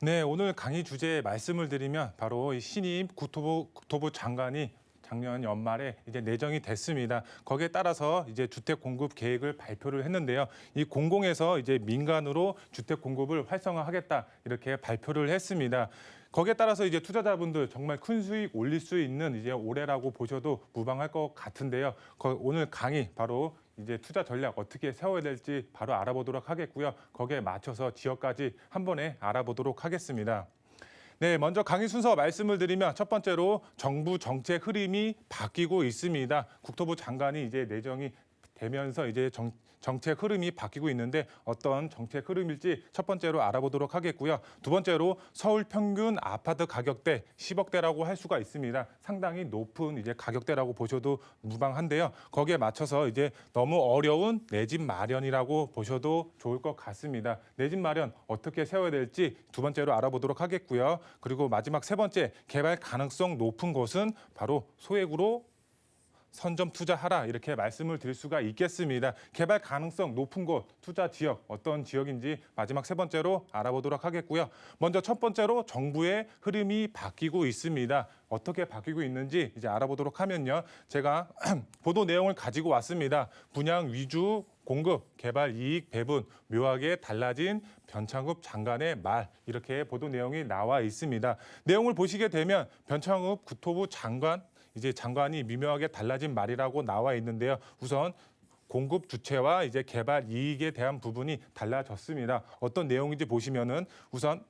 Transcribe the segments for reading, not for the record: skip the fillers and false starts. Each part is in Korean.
네, 오늘 강의 주제 말씀을 드리면 바로 이 신임 국토부 장관이 작년 연말에 이제 내정이 됐습니다. 거기에 따라서 이제 주택 공급 계획을 발표를 했는데요. 이 공공에서 이제 민간으로 주택 공급을 활성화하겠다 이렇게 발표를 했습니다. 거기에 따라서 이제 투자자분들 정말 큰 수익 올릴 수 있는 이제 올해라고 보셔도 무방할 것 같은데요. 오늘 강의 바로 이제 투자 전략 어떻게 세워야 될지 바로 알아보도록 하겠고요. 거기에 맞춰서 지역까지 한 번에 알아보도록 하겠습니다. 네, 먼저 강의 순서 말씀을 드리면 첫 번째로 정부 정책 흐름이 바뀌고 있습니다. 국토부 장관이 이제 내정이 되면서 이제 정책 흐름이 바뀌고 있는데 어떤 정책 흐름일지 첫 번째로 알아보도록 하겠고요. 두 번째로 서울 평균 아파트 가격대 10억대라고 할 수가 있습니다. 상당히 높은 이제 가격대라고 보셔도 무방한데요. 거기에 맞춰서 이제 너무 어려운 내 집 마련이라고 보셔도 좋을 것 같습니다. 내 집 마련 어떻게 세워야 될지 두 번째로 알아보도록 하겠고요. 그리고 마지막 세 번째 개발 가능성 높은 곳은 바로 소액으로 선점 투자하라 이렇게 말씀을 드릴 수가 있겠습니다. 개발 가능성 높은 곳, 투자 지역 어떤 지역인지 마지막 세 번째로 알아보도록 하겠고요. 먼저 첫 번째로 정부의 흐름이 바뀌고 있습니다. 어떻게 바뀌고 있는지 이제 알아보도록 하면요. 제가 보도 내용을 가지고 왔습니다. 분양 위주 공급, 개발 이익 배분, 묘하게 달라진 변창흠 장관의 말 이렇게 보도 내용이 나와 있습니다. 내용을 보시게 되면 변창흠 국토부 장관이 미묘하게 달라진 말이라고 나와 있는데요. 우선 공급 주체와 이제 개발 이익에 대한 부분이 달라졌습니다. 어떤 내용인지 보시면은 우선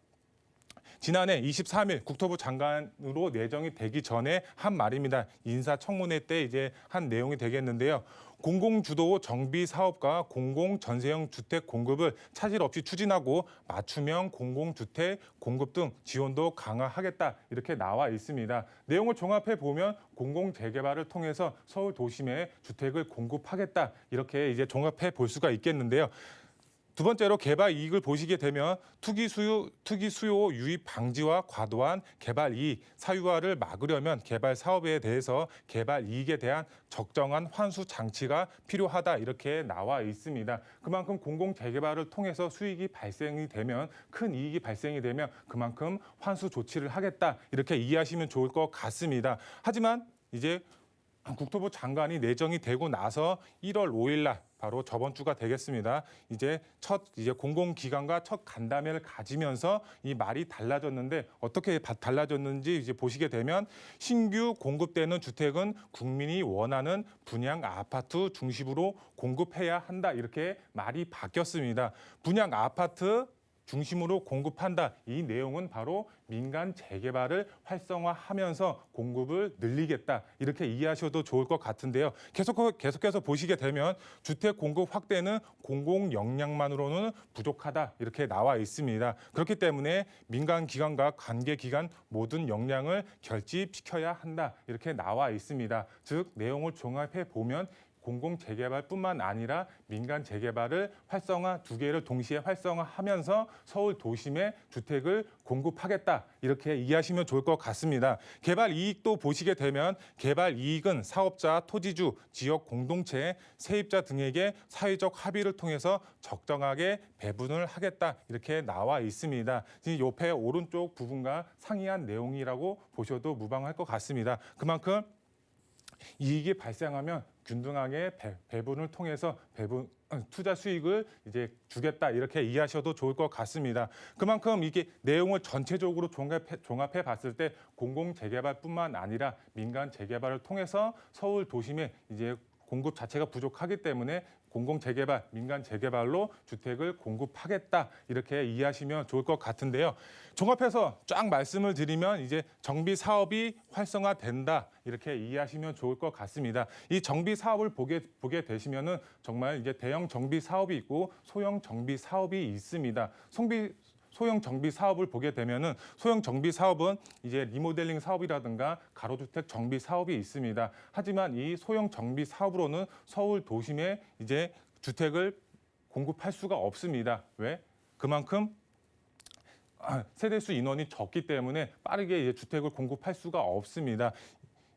지난해 23일 국토부 장관으로 내정이 되기 전에 한 말입니다. 인사청문회 때 이제 한 내용이 되겠는데요. 공공주도 정비 사업과 공공전세형 주택 공급을 차질 없이 추진하고 맞춤형 공공주택 공급 등 지원도 강화하겠다 이렇게 나와 있습니다. 내용을 종합해 보면 공공재개발을 통해서 서울 도심에 주택을 공급하겠다 이렇게 이제 종합해 볼 수가 있겠는데요. 두 번째로 개발 이익을 보시게 되면 투기 수요 유입 방지와 과도한 개발 이익 사유화를 막으려면 개발 사업에 대해서 개발 이익에 대한 적정한 환수 장치가 필요하다 이렇게 나와 있습니다. 그만큼 공공 재개발을 통해서 수익이 발생이 되면 큰 이익이 발생이 되면 그만큼 환수 조치를 하겠다 이렇게 이해하시면 좋을 것 같습니다. 하지만 이제 국토부 장관이 내정이 되고 나서 1월 5일 날 바로 저번 주가 되겠습니다. 이제 공공기관과 첫 간담회를 가지면서 이 말이 달라졌는데 어떻게 달라졌는지 이제 보시게 되면 신규 공급되는 주택은 국민이 원하는 분양 아파트 중심으로 공급해야 한다. 이렇게 말이 바뀌었습니다. 분양 아파트 중심으로 공급한다. 이 내용은 바로 민간 재개발을 활성화하면서 공급을 늘리겠다. 이렇게 이해하셔도 좋을 것 같은데요. 계속해서 보시게 되면 주택 공급 확대는 공공 역량만으로는 부족하다. 이렇게 나와 있습니다. 그렇기 때문에 민간 기관과 관계 기관 모든 역량을 결집시켜야 한다. 이렇게 나와 있습니다. 즉 내용을 종합해 보면 공공 재개발뿐만 아니라 민간 재개발을 두 개를 동시에 활성화하면서 서울 도심에 주택을 공급하겠다 이렇게 이해하시면 좋을 것 같습니다. 개발 이익도 보시게 되면 개발 이익은 사업자, 토지주, 지역 공동체, 세입자 등에게 사회적 합의를 통해서 적정하게 배분을 하겠다 이렇게 나와 있습니다. 옆에 오른쪽 부분과 상이한 내용이라고 보셔도 무방할 것 같습니다. 그만큼 이익이 발생하면 균등하게 배분을 통해서 투자 수익을 이제 주겠다 이렇게 이해하셔도 좋을 것 같습니다. 그만큼 이게 내용을 전체적으로 종합해 봤을 때 공공 재개발뿐만 아니라 민간 재개발을 통해서 서울 도심에 이제 공급 자체가 부족하기 때문에 공공 재개발, 민간 재개발로 주택을 공급하겠다 이렇게 이해하시면 좋을 것 같은데요. 종합해서 쫙 말씀을 드리면 이제 정비 사업이 활성화된다 이렇게 이해하시면 좋을 것 같습니다. 이 정비 사업을 보게 되시면은 정말 이제 대형 정비 사업이 있고 소형 정비 사업이 있습니다. 소형 정비 사업을 보게 되면은 소형 정비 사업은 이제 리모델링 사업이라든가 가로주택 정비 사업이 있습니다. 하지만 이 소형 정비 사업으로는 서울 도심에 이제 주택을 공급할 수가 없습니다. 왜? 그만큼 세대수 인원이 적기 때문에 빠르게 이제 주택을 공급할 수가 없습니다.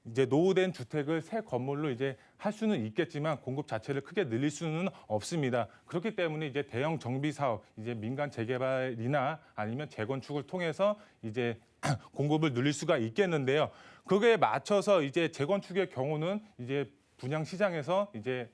이제 노후된 주택을 새 건물로 이제 할 수는 있겠지만 공급 자체를 크게 늘릴 수는 없습니다. 그렇기 때문에 이제 대형 정비 사업, 이제 민간 재개발이나 아니면 재건축을 통해서 이제 공급을 늘릴 수가 있겠는데요. 그거에 맞춰서 이제 재건축의 경우는 이제 분양 시장에서 이제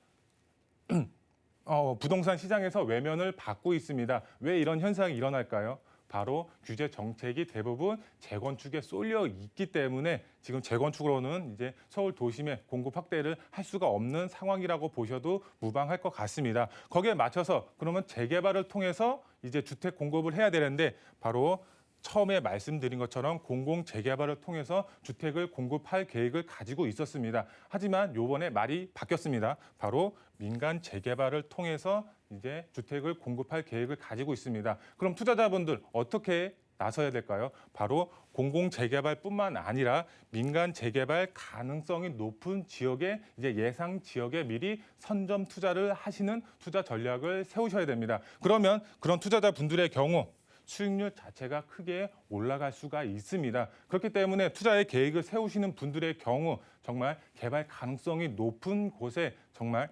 부동산 시장에서 외면을 받고 있습니다. 왜 이런 현상이 일어날까요? 바로 규제 정책이 대부분 재건축에 쏠려 있기 때문에 지금 재건축으로는 이제 서울 도심의 공급 확대를 할 수가 없는 상황이라고 보셔도 무방할 것 같습니다. 거기에 맞춰서 그러면 재개발을 통해서 이제 주택 공급을 해야 되는데 바로 처음에 말씀드린 것처럼 공공 재개발을 통해서 주택을 공급할 계획을 가지고 있었습니다. 하지만 요번에 말이 바뀌었습니다. 바로 민간 재개발을 통해서 이제 주택을 공급할 계획을 가지고 있습니다. 그럼 투자자분들 어떻게 나서야 될까요? 바로 공공 재개발뿐만 아니라 민간 재개발 가능성이 높은 지역에 이제 예상 지역에 미리 선점 투자를 하시는 투자 전략을 세우셔야 됩니다. 그러면 그런 투자자분들의 경우 수익률 자체가 크게 올라갈 수가 있습니다. 그렇기 때문에 투자의 계획을 세우시는 분들의 경우 정말 개발 가능성이 높은 곳에 정말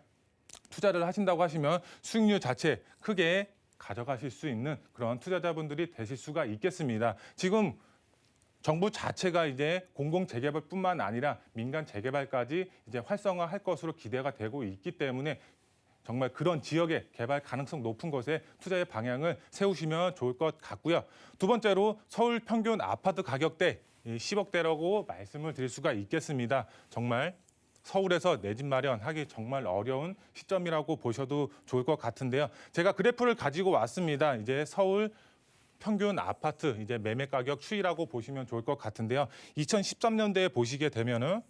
투자를 하신다고 하시면 수익률 자체 크게 가져가실 수 있는 그런 투자자분들이 되실 수가 있겠습니다. 지금 정부 자체가 이제 공공 재개발뿐만 아니라 민간 재개발까지 이제 활성화할 것으로 기대가 되고 있기 때문에 정말 그런 지역의 개발 가능성 높은 곳에 투자의 방향을 세우시면 좋을 것 같고요. 두 번째로 서울 평균 아파트 가격대 10억대라고 말씀을 드릴 수가 있겠습니다. 정말 서울에서 내 집 마련하기 정말 어려운 시점이라고 보셔도 좋을 것 같은데요. 제가 그래프를 가지고 왔습니다. 이제 서울 평균 아파트 이제 매매 가격 추이라고 보시면 좋을 것 같은데요. 2013년대에 보시게 되면은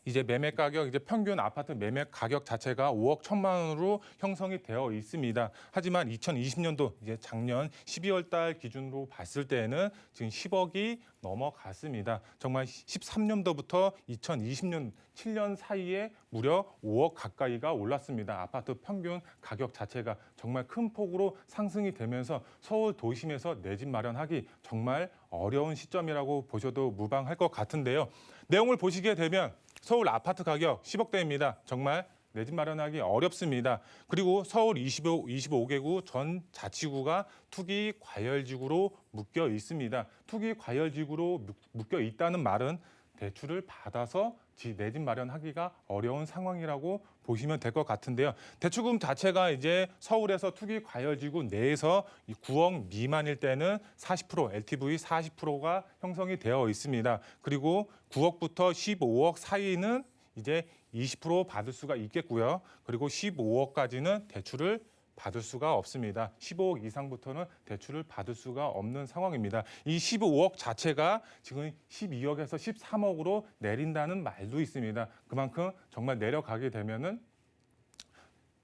이제 매매 가격, 이제 평균 아파트 매매 가격 자체가 5억 1천만 원으로 형성이 되어 있습니다. 하지만 2020년도 이제 작년 12월 달 기준으로 봤을 때에는 지금 10억이 넘어갔습니다. 정말 13년도부터 2020년 7년 사이에 무려 5억 가까이가 올랐습니다. 아파트 평균 가격 자체가 정말 큰 폭으로 상승이 되면서 서울 도심에서 내 집 마련하기 정말 어려운 시점이라고 보셔도 무방할 것 같은데요. 내용을 보시게 되면 서울 아파트 가격 10억대입니다. 정말 내 집 마련하기 어렵습니다. 그리고 서울 25개구 전 자치구가 투기 과열지구로 묶여 있습니다. 투기 과열지구로 묶여 있다는 말은 대출을 받아서 내 집 마련하기가 어려운 상황이라고 보시면 될 것 같은데요. 대출금 자체가 이제 서울에서 투기 과열지구 내에서 9억 미만일 때는 40%, LTV 40%가 형성이 되어 있습니다. 그리고 9억부터 15억 사이는 이제 20% 받을 수가 있겠고요. 그리고 15억까지는 대출을 받을 수가 없습니다. 15억 이상부터는 대출을 받을 수가 없는 상황입니다. 이 15억 자체가 지금 12억에서 13억으로 내린다는 말도 있습니다. 그만큼 정말 내려가게 되면은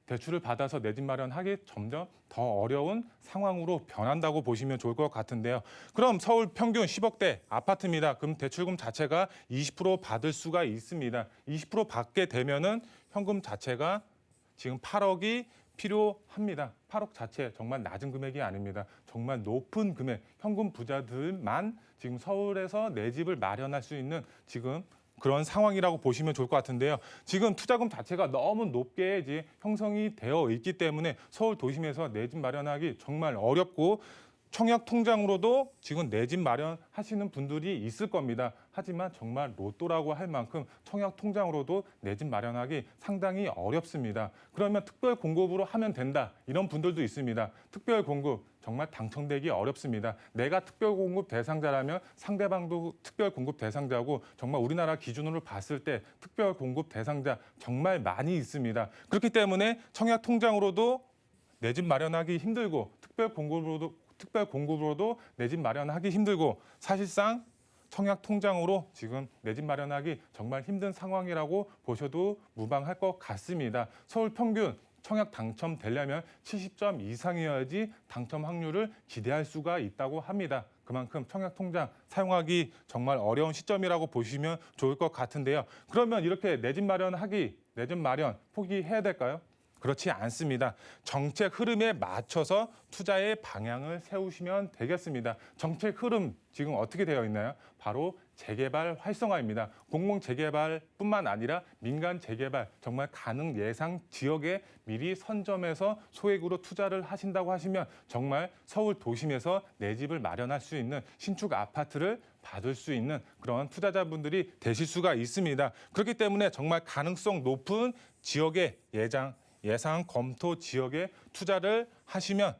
대출을 받아서 내 집 마련하기 점점 더 어려운 상황으로 변한다고 보시면 좋을 것 같은데요. 그럼 서울 평균 10억대 아파트입니다. 그럼 대출금 자체가 20% 받을 수가 있습니다. 20% 받게 되면은 현금 자체가 지금 8억이 필요합니다. 8억 자체 정말 낮은 금액이 아닙니다. 정말 높은 금액, 현금 부자들만 지금 서울에서 내 집을 마련할 수 있는 지금 그런 상황이라고 보시면 좋을 것 같은데요. 지금 투자금 자체가 너무 높게 이제 형성이 되어 있기 때문에 서울 도심에서 내 집 마련하기 정말 어렵고 청약 통장으로도 지금 내 집 마련하시는 분들이 있을 겁니다. 하지만 정말 로또라고 할 만큼 청약 통장으로도 내 집 마련하기 상당히 어렵습니다. 그러면 특별 공급으로 하면 된다. 이런 분들도 있습니다. 특별 공급 정말 당첨되기 어렵습니다. 내가 특별 공급 대상자라면 상대방도 특별 공급 대상자고 정말 우리나라 기준으로 봤을 때 특별 공급 대상자 정말 많이 있습니다. 그렇기 때문에 청약 통장으로도 내 집 마련하기 힘들고 특별 공급으로도 내 집 마련하기 힘들고 사실상 청약 통장으로 지금 내 집 마련하기 정말 힘든 상황이라고 보셔도 무방할 것 같습니다. 서울 평균 청약 당첨되려면 70점 이상이어야지 당첨 확률을 기대할 수가 있다고 합니다. 그만큼 청약 통장 사용하기 정말 어려운 시점이라고 보시면 좋을 것 같은데요. 그러면 이렇게 내 집 마련 포기해야 될까요? 그렇지 않습니다. 정책 흐름에 맞춰서 투자의 방향을 세우시면 되겠습니다. 정책 흐름 지금 어떻게 되어 있나요? 바로 재개발 활성화입니다. 공공 재개발뿐만 아니라 민간 재개발, 정말 가능 예상 지역에 미리 선점해서 소액으로 투자를 하신다고 하시면 정말 서울 도심에서 내 집을 마련할 수 있는 신축 아파트를 받을 수 있는 그런 투자자분들이 되실 수가 있습니다. 그렇기 때문에 정말 가능성 높은 지역의 예상 검토 지역에 투자를 하시면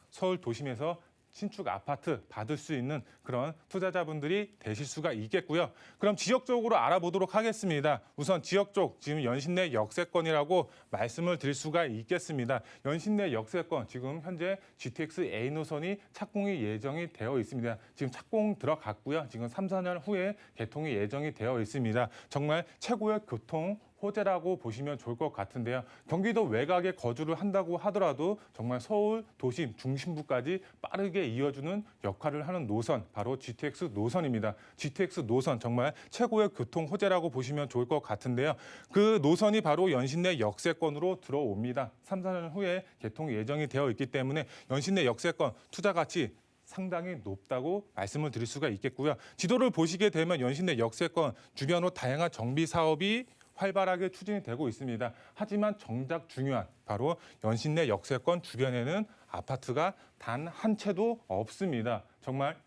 서울 도심에서 신축 아파트 받을 수 있는 그런 투자자분들이 되실 수가 있겠고요. 그럼 지역적으로 알아보도록 하겠습니다. 우선 지역 쪽 지금 연신내 역세권이라고 말씀을 드릴 수가 있겠습니다. 연신내 역세권 지금 현재 GTX A 노선이 착공이 예정이 되어 있습니다. 지금 착공 들어갔고요. 지금 3, 4년 후에 개통이 예정이 되어 있습니다. 정말 최고의 교통 호재라고 보시면 좋을 것 같은데요. 경기도 외곽에 거주를 한다고 하더라도 정말 서울 도심 중심부까지 빠르게 이어주는 역할을 하는 노선, 바로 GTX 노선입니다. GTX 노선 정말 최고의 교통 호재라고 보시면 좋을 것 같은데요. 그 노선이 바로 연신내 역세권으로 들어옵니다. 3, 4년 후에 개통 예정이 되어 있기 때문에 연신내 역세권 투자 가치 상당히 높다고 말씀을 드릴 수가 있겠고요. 지도를 보시게 되면 연신내 역세권 주변으로 다양한 정비 사업이 활발하게 추진이 되고 있습니다. 하지만 정작 중요한 바로 연신내 역세권 주변에는 아파트가 단 한 채도 없습니다. 정말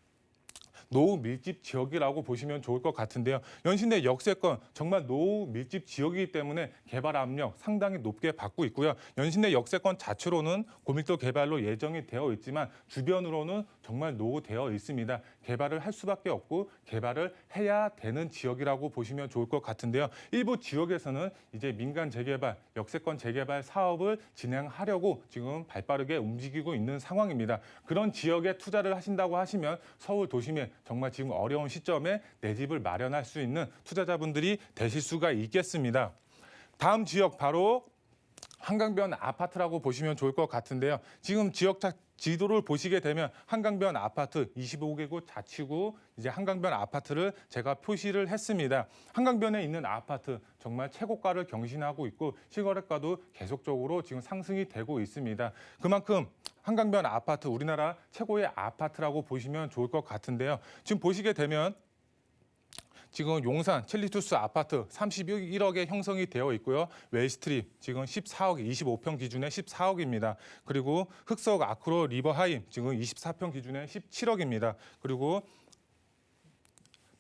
노후 밀집 지역이라고 보시면 좋을 것 같은데요. 연신내 역세권 정말 노후 밀집 지역이기 때문에 개발 압력 상당히 높게 받고 있고요. 연신내 역세권 자체로는 고밀도 개발로 예정이 되어 있지만 주변으로는 정말 노후되어 있습니다. 개발을 할 수밖에 없고 개발을 해야 되는 지역이라고 보시면 좋을 것 같은데요. 일부 지역에서는 이제 민간 재개발, 역세권 재개발 사업을 진행하려고 지금 발빠르게 움직이고 있는 상황입니다. 그런 지역에 투자를 하신다고 하시면 서울 도심에 정말 지금 어려운 시점에 내 집을 마련할 수 있는 투자자분들이 되실 수가 있겠습니다. 다음 지역 바로 한강변 아파트라고 보시면 좋을 것 같은데요. 지금 지역 지도를 보시게 되면 한강변 아파트 25개구 자치구 이제 한강변 아파트를 제가 표시를 했습니다. 한강변에 있는 아파트 정말 최고가를 경신하고 있고 실거래가도 계속적으로 지금 상승이 되고 있습니다. 그만큼 한강변 아파트 우리나라 최고의 아파트라고 보시면 좋을 것 같은데요. 지금 보시게 되면 지금 용산 첼리투스 아파트 31억에 형성이 되어 있고요. 웨이스트립 지금 14억 25평 기준에 14억입니다. 그리고 흑석 아크로 리버하임 지금 24평 기준에 17억입니다. 그리고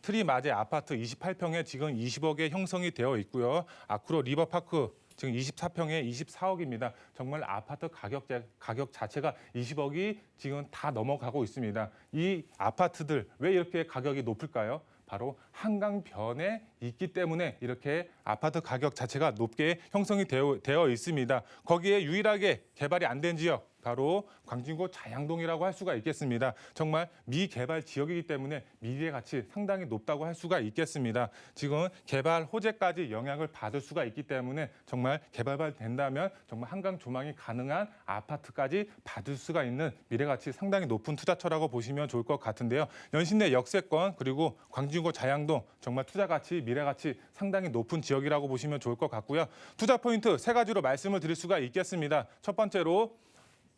트리마제 아파트 28평에 지금 20억에 형성이 되어 있고요. 아크로 리버파크 지금 24평에 24억입니다. 정말 아파트 가격 자체가 20억이 지금 다 넘어가고 있습니다. 이 아파트들 왜 이렇게 가격이 높을까요? 바로 한강변에 있기 때문에 이렇게 아파트 가격 자체가 높게 형성이 되어 있습니다. 거기에 유일하게 개발이 안 된 지역 바로 광진구 자양동이라고 할 수가 있겠습니다. 정말 미개발 지역이기 때문에 미래 가치 상당히 높다고 할 수가 있겠습니다. 지금 개발 호재까지 영향을 받을 수가 있기 때문에 정말 개발만 된다면 정말 한강 조망이 가능한 아파트까지 받을 수가 있는 미래 가치 상당히 높은 투자처라고 보시면 좋을 것 같은데요. 연신내 역세권 그리고 광진구 자양동 정말 투자 가치, 미래 가치 상당히 높은 지역이라고 보시면 좋을 것 같고요. 투자 포인트 세 가지로 말씀을 드릴 수가 있겠습니다. 첫 번째로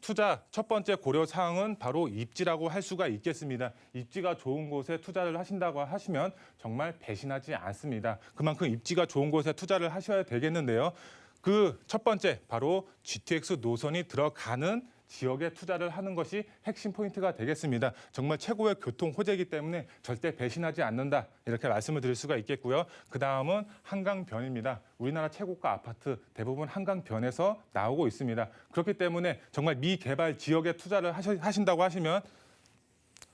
투자 첫 번째 고려 사항은 바로 입지라고 할 수가 있겠습니다. 입지가 좋은 곳에 투자를 하신다고 하시면 정말 배신하지 않습니다. 그만큼 입지가 좋은 곳에 투자를 하셔야 되겠는데요. 그 첫 번째 바로 GTX 노선이 들어가는 지역에 투자를 하는 것이 핵심 포인트가 되겠습니다. 정말 최고의 교통 호재이기 때문에 절대 배신하지 않는다. 이렇게 말씀을 드릴 수가 있겠고요. 그다음은 한강변입니다. 우리나라 최고가 아파트 대부분 한강변에서 나오고 있습니다. 그렇기 때문에 정말 미개발 지역에 투자를 하신다고 하시면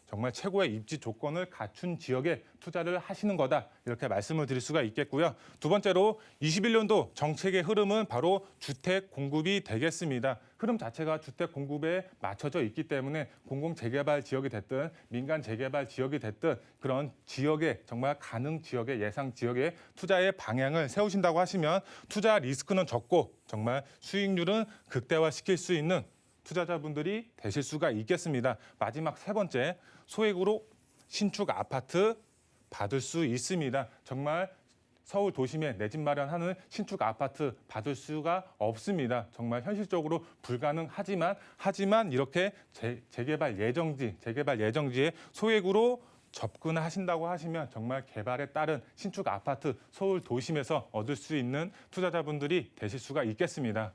정말 최고의 입지 조건을 갖춘 지역에 투자를 하시는 거다. 이렇게 말씀을 드릴 수가 있겠고요. 두 번째로 21년도 정책의 흐름은 바로 주택 공급이 되겠습니다. 흐름 자체가 주택 공급에 맞춰져 있기 때문에 공공 재개발 지역이 됐든 민간 재개발 지역이 됐든 그런 지역에 정말 가능 지역의 예상 지역에 투자의 방향을 세우신다고 하시면 투자 리스크는 적고 정말 수익률은 극대화시킬 수 있는 투자자분들이 되실 수가 있겠습니다. 마지막 세 번째, 소액으로 신축 아파트 받을 수 있습니다. 정말 서울 도심에 내 집 마련하는 신축 아파트 받을 수가 없습니다. 정말 현실적으로 불가능하지만 이렇게 재개발 예정지에 소액으로 접근하신다고 하시면 정말 개발에 따른 신축 아파트 서울 도심에서 얻을 수 있는 투자자분들이 되실 수가 있겠습니다.